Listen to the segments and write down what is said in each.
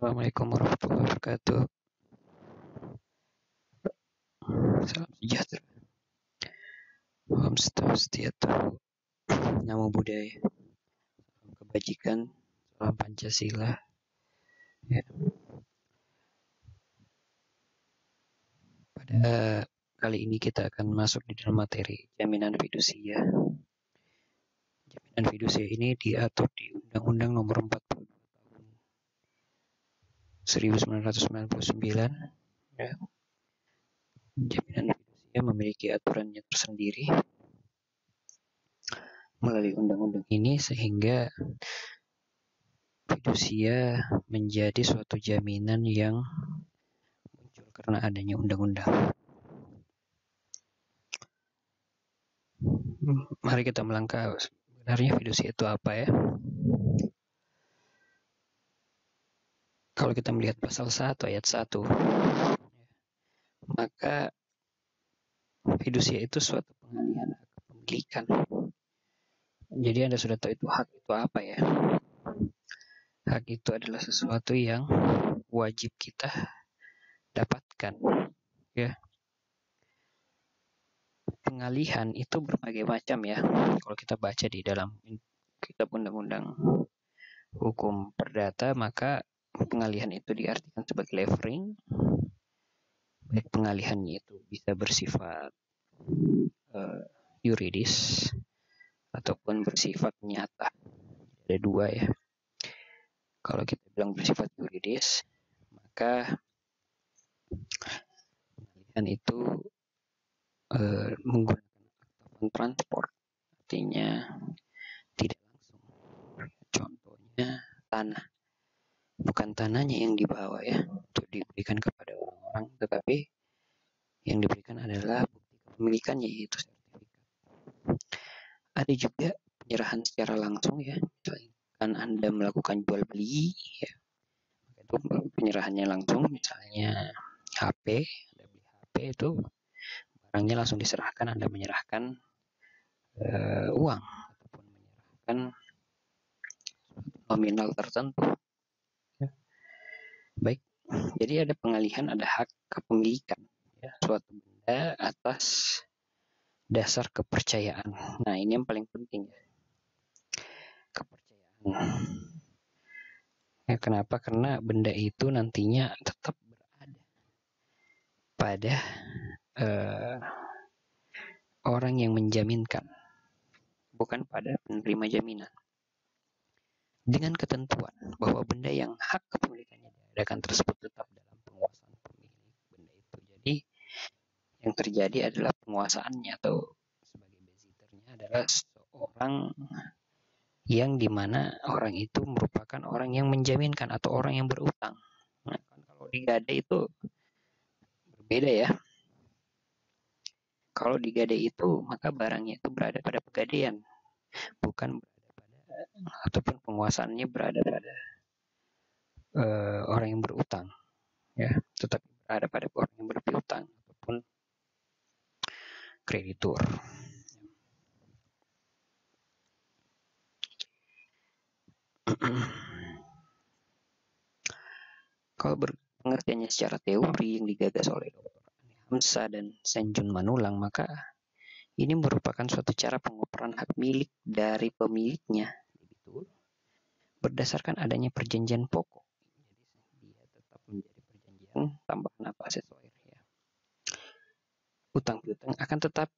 Assalamualaikum warahmatullahi wabarakatuh. Salam sejahtera. Om Swastiastu. Namo Buddhaya. Salam kebajikan. Salam Pancasila. Ya. Pada kali ini kita akan masuk di dalam materi jaminan fidusia. Jaminan fidusia ini diatur di Undang-Undang Nomor 42 Tahun 1999. Ya. Jaminan fidusia memiliki aturannya tersendiri melalui undang-undang ini, sehingga fidusia menjadi suatu jaminan yang muncul karena adanya undang-undang. Mari kita melangkah sebenarnya fidusia itu apa ya? Kalau kita melihat pasal 1 ayat 1, maka fidusia itu suatu pengalihan hak kepemilikan. Jadi Anda sudah tahu itu hak itu apa ya? Hak itu adalah sesuatu yang wajib kita dapatkan, ya. Pengalihan itu berbagai macam ya. Kalau kita baca di dalam kitab undang-undang hukum perdata, maka pengalihan itu diartikan sebagai levering. Baik pengalihannya itu bisa bersifat yuridis ataupun bersifat nyata. Ada dua ya. Kalau kita bilang bersifat yuridis, maka pengalihan itu menggunakan akta transport, artinya tidak langsung. Contohnya tanah, bukan tanahnya yang dibawa ya untuk diberikan kepada orang-orang, tetapi yang diberikan adalah bukti kepemilikannya, yaitu sertifikat. Ada juga penyerahan secara langsung ya, misalkan Anda melakukan jual beli ya, itu penyerahannya langsung. Misalnya HP, Anda beli HP, itu barangnya langsung diserahkan, Anda menyerahkan uang ataupun menyerahkan nominal tertentu ya. Baik, jadi ada pengalihan, ada hak kepemilikan ya, suatu benda atas dasar kepercayaan. Nah, ini yang paling penting ya, kepercayaan. Ya, kenapa? Karena benda itu nantinya tetap berada pada orang yang menjaminkan, bukan pada penerima jaminan. Dengan ketentuan bahwa benda yang hak kepemilikannya diadakan tersebut tetap dalam penguasaan pemilik benda itu. Jadi yang terjadi adalah penguasaannya, atau sebagai basiternya adalah seorang yang dimana orang itu merupakan orang yang menjaminkan atau orang yang berutang. Nah, kan kalau digadai itu berbeda ya. Kalau digadai itu, maka barangnya itu berada pada pegadaian, bukan berada pada, ataupun penguasaannya berada pada orang yang berutang ya, tetapi berada pada orang yang berpiutang ataupun kreditur. Kalau pengertiannya secara teori yang digagas oleh Dr. Ani Hamzah dan Senjun Manulang, maka ini merupakan suatu cara pengoperan hak milik dari pemiliknya, betul, berdasarkan adanya perjanjian pokok. Jadi dia tetap menjadi perjanjian tambahan atau aksesoris ya. Utang piutang akan tetap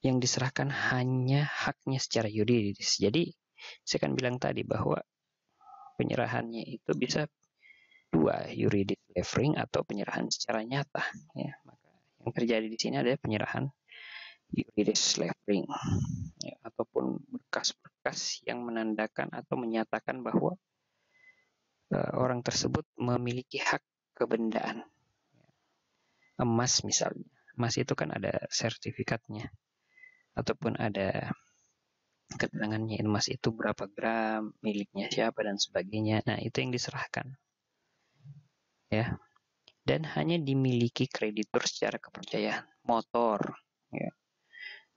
yang diserahkan hanya haknya secara yuridis. Jadi saya akan bilang tadi bahwa penyerahannya itu bisa dua, yuridis levering atau penyerahan secara nyata ya. Maka yang terjadi di sini adalah penyerahan yuridis levering ya, ataupun berkas-berkas yang menandakan atau menyatakan bahwa orang tersebut memiliki hak kebendaan. Emas misalnya, emas itu kan ada sertifikatnya ataupun ada keterangannya, emas itu berapa gram, miliknya siapa dan sebagainya. Nah, itu yang diserahkan ya, dan hanya dimiliki kreditur secara kepercayaan. Motor ya,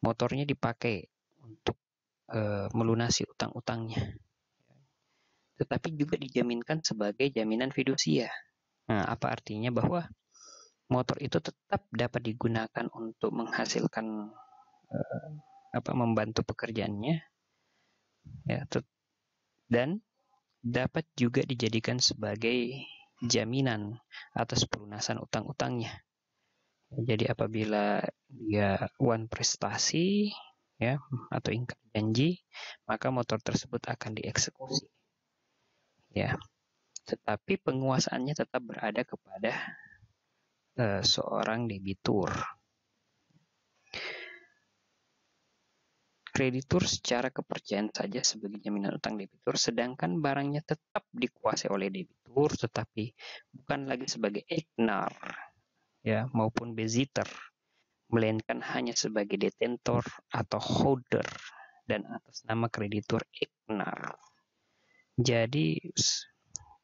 motornya dipakai untuk melunasi utang-utangnya. tetapi juga dijaminkan sebagai jaminan fidusia. Nah, apa artinya? Bahwa motor itu tetap dapat digunakan untuk menghasilkan membantu pekerjaannya, ya, dan dapat juga dijadikan sebagai jaminan atas pelunasan utang-utangnya. Jadi apabila dia prestasi, ya, atau ingkar janji, maka motor tersebut akan dieksekusi, ya. Tetapi penguasaannya tetap berada kepada seorang debitur. Kreditur secara kepercayaan saja sebagai jaminan utang debitur, sedangkan barangnya tetap dikuasai oleh debitur, tetapi bukan lagi sebagai eknar, ya, maupun bezitter, melainkan hanya sebagai detentor atau holder dan atas nama kreditur eknar. Jadi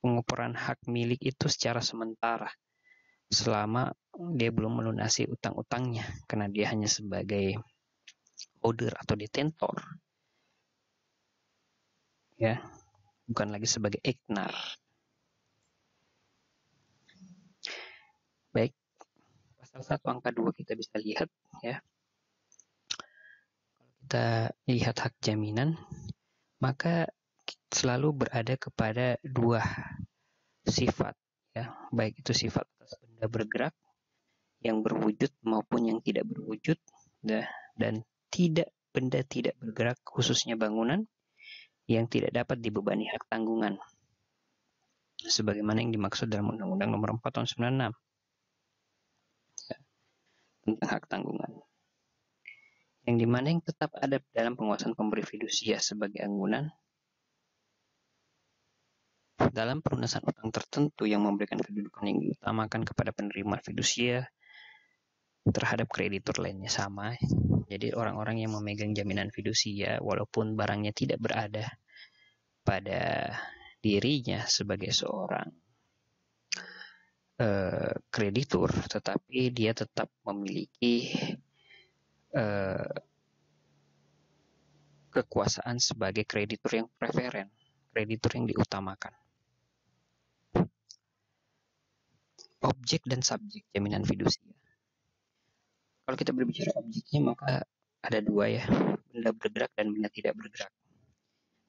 pengukuran hak milik itu secara sementara selama dia belum melunasi utang-utangnya, karena dia hanya sebagai holder atau detentor, ya, bukan lagi sebagai eknar. Baik, pasal 1 angka 2 kita bisa lihat, ya. Kalau kita lihat hak jaminan, maka selalu berada kepada dua sifat, ya, baik itu sifat atas benda bergerak yang berwujud maupun yang tidak berwujud, dan benda tidak bergerak, khususnya bangunan yang tidak dapat dibebani hak tanggungan, sebagaimana yang dimaksud dalam Undang-Undang Nomor 4 Tahun 96, ya, tentang hak tanggungan, yang dimana yang tetap ada dalam penguasaan pemberi fidusia sebagai anggunan dalam pelunasan utang tertentu yang memberikan kedudukan yang diutamakan kepada penerima fidusia terhadap kreditur lainnya sama. Jadi orang-orang yang memegang jaminan fidusia, walaupun barangnya tidak berada pada dirinya sebagai seorang kreditur, tetapi dia tetap memiliki kekuasaan sebagai kreditur yang preferen, kreditur yang diutamakan. Objek dan subjek jaminan fidusia. Kalau kita berbicara objeknya, maka ada dua, ya, benda bergerak dan benda tidak bergerak,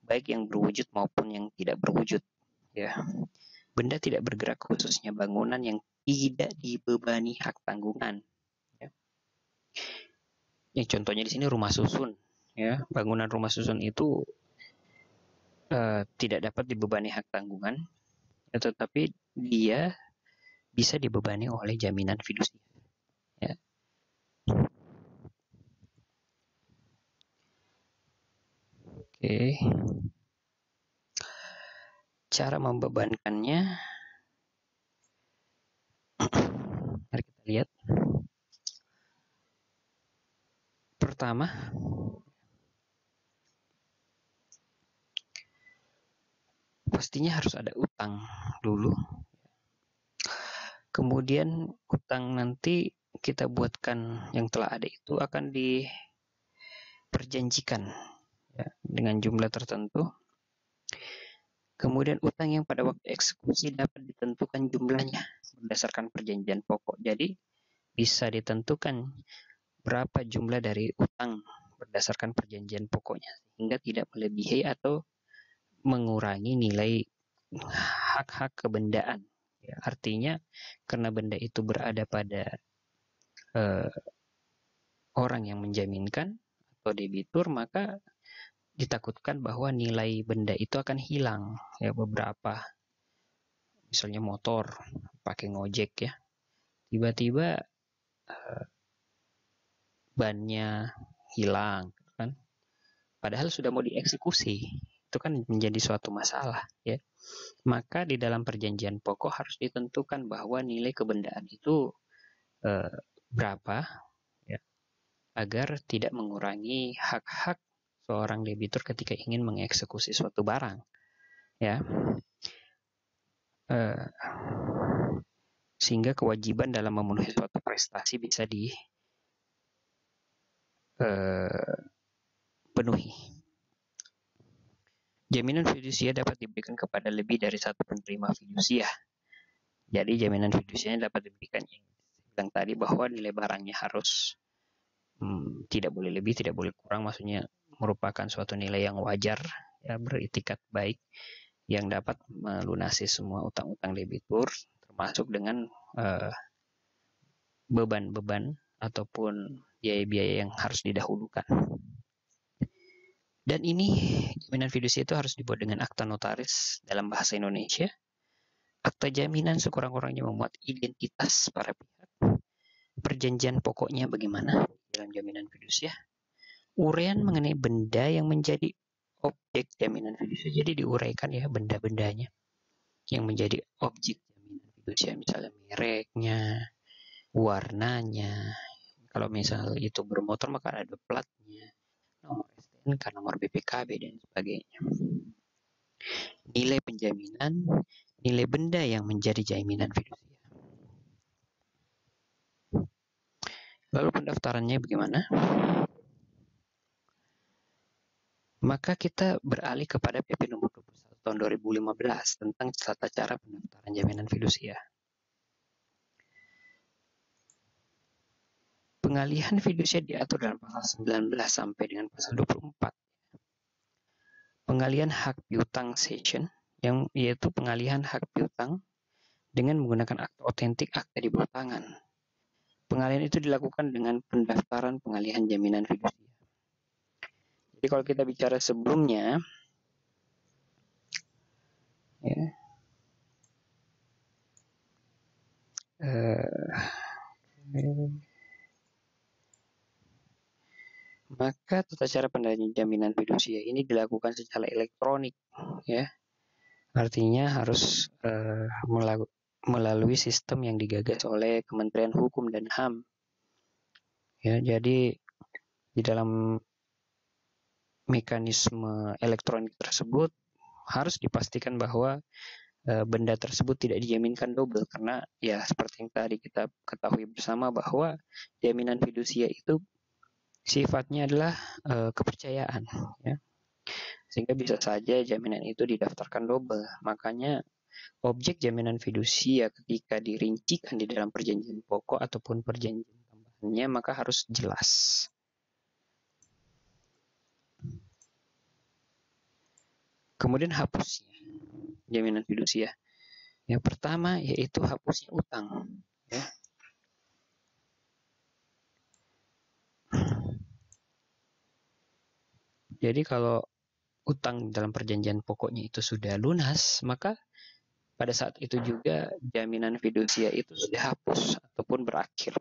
baik yang berwujud maupun yang tidak berwujud, ya. Benda tidak bergerak khususnya bangunan yang tidak dibebani hak tanggungan, ya. Yang contohnya di sini rumah susun, ya. Bangunan rumah susun itu tidak dapat dibebani hak tanggungan, ya, tetapi dia bisa dibebani oleh jaminan fidusia, ya. Oke. Cara membebankannya, mari kita lihat. Pertama, pastinya harus ada utang dulu. Kemudian utang nanti kita buatkan yang telah ada itu akan diperjanjikan, ya, dengan jumlah tertentu. Kemudian utang yang pada waktu eksekusi dapat ditentukan jumlahnya berdasarkan perjanjian pokok. Jadi bisa ditentukan berapa jumlah dari utang berdasarkan perjanjian pokoknya, sehingga tidak melebihi atau mengurangi nilai hak-hak kebendaan. Ya, artinya karena benda itu berada pada orang yang menjaminkan atau debitur, maka ditakutkan bahwa nilai benda itu akan hilang, ya. Beberapa, misalnya motor, pakai ngojek, ya, tiba-tiba bannya hilang, kan, padahal sudah mau dieksekusi, itu kan menjadi suatu masalah, ya. Maka di dalam perjanjian pokok harus ditentukan bahwa nilai kebendaan itu berapa, ya, agar tidak mengurangi hak-hak seorang debitur ketika ingin mengeksekusi suatu barang, ya. Sehingga kewajiban dalam memenuhi suatu prestasi bisa dipenuhi. Jaminan fidusia dapat diberikan kepada lebih dari satu penerima fidusia. Jadi jaminan fidusia dapat diberikan yang bilang tadi bahwa nilai barangnya harus tidak boleh lebih, tidak boleh kurang, maksudnya merupakan suatu nilai yang wajar, ya, beritikat baik, yang dapat melunasi semua utang-utang debitur, termasuk dengan beban-beban ataupun biaya-biaya yang harus didahulukan. Dan ini jaminan fidusia itu harus dibuat dengan akta notaris dalam bahasa Indonesia. Akta jaminan sekurang-kurangnya memuat identitas para pihak, perjanjian pokoknya bagaimana dalam jaminan fidusia, uraian mengenai benda yang menjadi objek jaminan fidusia. Jadi diuraikan ya benda-bendanya yang menjadi objek jaminan fidusia, misalnya mereknya, warnanya. Kalau misal itu bermotor maka ada platnya, nomor STNK, nomor BPKB dan sebagainya. Nilai penjaminan, nilai benda yang menjadi jaminan fidusia. Lalu pendaftarannya bagaimana? Maka kita beralih kepada PP nomor 21 tahun 2015 tentang tata cara pendaftaran jaminan fidusia. Pengalihan fidusia diatur dalam pasal 19 sampai dengan pasal 24. Pengalihan hak piutang cession, yang yaitu pengalihan hak piutang dengan menggunakan akta otentik, akta di bawah tangan. Pengalihan itu dilakukan dengan pendaftaran pengalihan jaminan fidusia. Jadi kalau kita bicara sebelumnya, ya, maka tata cara pendaftaran jaminan fidusia ini dilakukan secara elektronik, ya. Artinya harus melalui sistem yang digagas oleh Kementerian Hukum dan HAM. Ya, jadi di dalam mekanisme elektronik tersebut harus dipastikan bahwa benda tersebut tidak dijaminkan double, karena ya seperti yang tadi kita ketahui bersama bahwa jaminan fidusia itu sifatnya adalah kepercayaan, ya. Sehingga bisa saja jaminan itu didaftarkan double. Makanya objek jaminan fidusia ketika dirincikan di dalam perjanjian pokok ataupun perjanjian tambahannya maka harus jelas. Kemudian hapusnya jaminan fidusia. Yang pertama yaitu hapusnya utang, ya. Jadi kalau utang dalam perjanjian pokoknya itu sudah lunas, maka pada saat itu juga jaminan fidusia itu sudah hapus ataupun berakhir.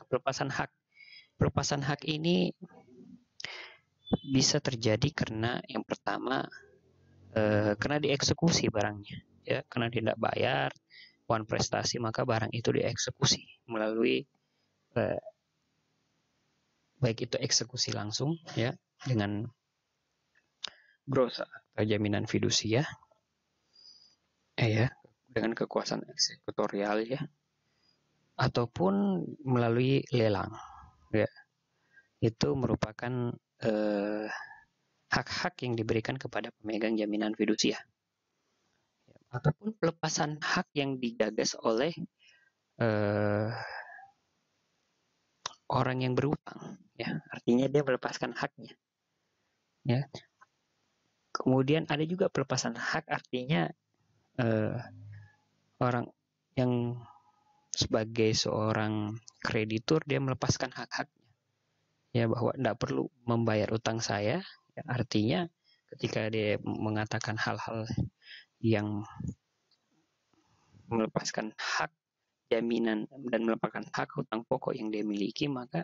Pelepasan hak ini bisa terjadi karena yang pertama karena dieksekusi barangnya, ya, karena tidak bayar uang prestasi maka barang itu dieksekusi melalui baik itu eksekusi langsung, ya, dengan gross atau jaminan fidusia, ya, dengan kekuasaan eksekutorial, ya, ataupun melalui lelang, ya. Itu merupakan hak-hak yang diberikan kepada pemegang jaminan fidusia, ataupun pelepasan hak yang digagas oleh orang yang berutang, ya, artinya dia melepaskan haknya, ya. Kemudian ada juga pelepasan hak, artinya orang yang sebagai seorang kreditur dia melepaskan hak-haknya, ya, bahwa tidak perlu membayar utang saya, ya, artinya ketika dia mengatakan hal-hal yang melepaskan hak jaminan dan melepaskan hak hutang pokok yang dia miliki, maka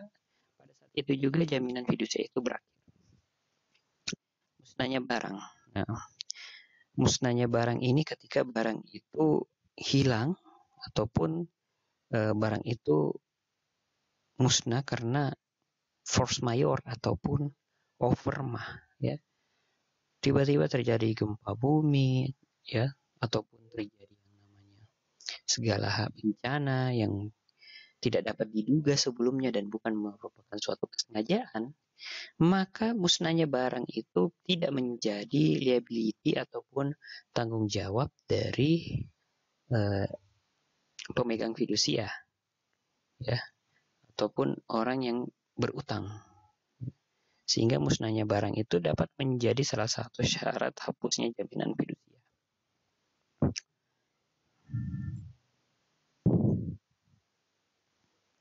pada saat itu juga jaminan fidusia itu berakhir. Musnahnya barang. Nah, musnahnya barang ini ketika barang itu hilang ataupun barang itu musnah karena force majeure ataupun overmah, ya. Tiba-tiba terjadi gempa bumi, ya, ataupun terjadi yang namanya segala bencana yang tidak dapat diduga sebelumnya dan bukan merupakan suatu kesengajaan, maka musnahnya barang itu tidak menjadi liability ataupun tanggung jawab dari pemegang fidusia, ya, ataupun orang yang berutang. Sehingga musnahnya barang itu dapat menjadi salah satu syarat hapusnya jaminan fidusia.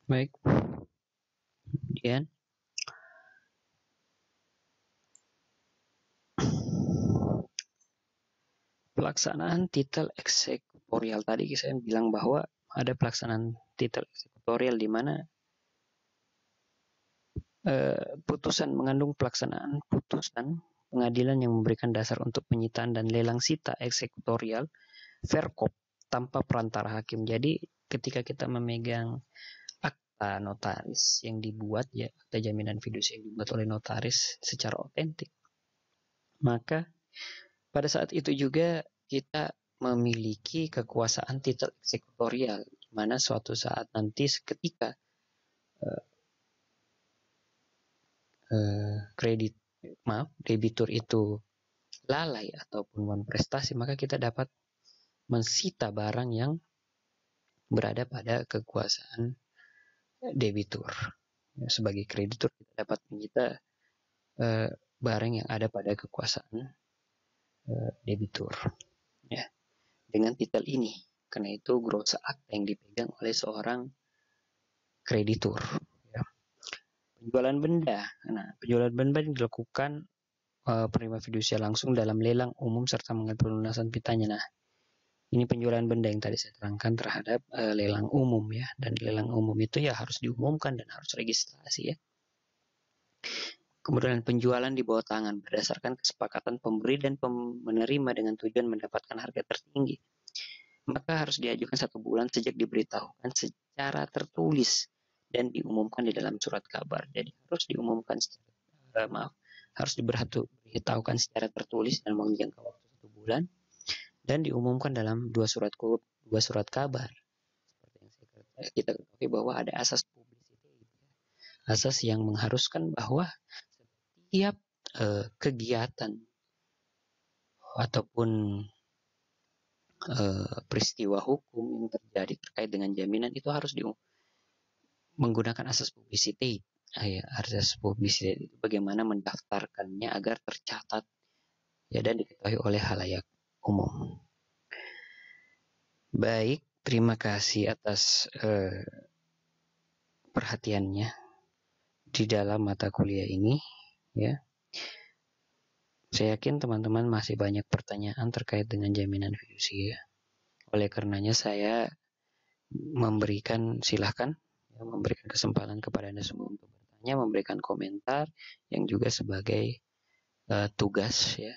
Baik. Kemudian pelaksanaan titel eksekutorial. Tadi saya bilang bahwa ada pelaksanaan titel eksekutorial di mana putusan mengandung pelaksanaan putusan pengadilan yang memberikan dasar untuk penyitaan dan lelang sita eksekutorial verkop tanpa perantara hakim. Jadi ketika kita memegang akta notaris yang dibuat, ya, akta jaminan fidusia yang dibuat oleh notaris secara otentik, maka pada saat itu juga kita memiliki kekuasaan titel eksekutorial, di mana suatu saat nanti ketika debitur itu lalai ataupun non-prestasi, maka kita dapat mensita barang yang berada pada kekuasaan debitur. Sebagai kreditur kita dapat menyita barang yang ada pada kekuasaan debitur, ya, dengan titel ini. Karena itu gross akta yang dipegang oleh seorang kreditur. Ya. Penjualan benda. Nah, penjualan benda dilakukan penerima fidusia langsung dalam lelang umum serta mengenai pelunasan pitanya. Nah, ini penjualan benda yang tadi saya terangkan terhadap lelang umum, ya, dan lelang umum itu ya harus diumumkan dan harus registrasi, ya. Kemudian penjualan di bawah tangan berdasarkan kesepakatan pemberi dan menerima dengan tujuan mendapatkan harga tertinggi, maka harus diajukan 1 bulan sejak diberitahukan secara tertulis dan diumumkan di dalam surat kabar. Jadi harus diumumkan harus diberitahukan secara tertulis dan menjangka waktu 1 bulan dan diumumkan dalam 2 surat kabar. Seperti yang kita ketahui bahwa ada asas publicity, asas yang mengharuskan bahwa setiap kegiatan ataupun peristiwa hukum yang terjadi terkait dengan jaminan itu harus menggunakan asas publicity. Asas publicity itu bagaimana mendaftarkannya agar tercatat, ya, dan diketahui oleh halayak umum. Baik, terima kasih atas perhatiannya di dalam mata kuliah ini, ya. Saya yakin teman-teman masih banyak pertanyaan terkait dengan jaminan fidusia. Oleh karenanya saya memberikan kesempatan kepada Anda semua untuk bertanya, memberikan komentar yang juga sebagai tugas, ya,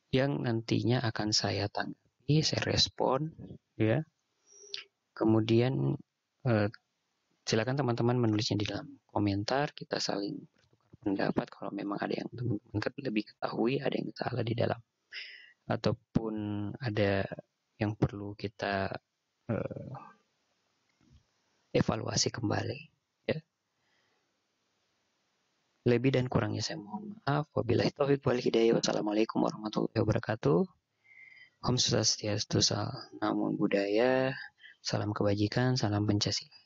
yang nantinya akan saya tanggapi, saya respon, ya. Kemudian silakan teman-teman menulisnya di dalam komentar, kita saling bertukar pendapat kalau memang ada yang teman-teman lebih ketahui, ada yang salah di dalam, ataupun ada yang perlu kita evaluasi kembali, ya. Lebih dan kurangnya saya mohon maaf. Wabillahi taufiq wal hidayah. Wassalamualaikum warahmatullahi wabarakatuh. Om Swastiastu, Namo Buddhaya. Salam kebajikan, salam Pancasila.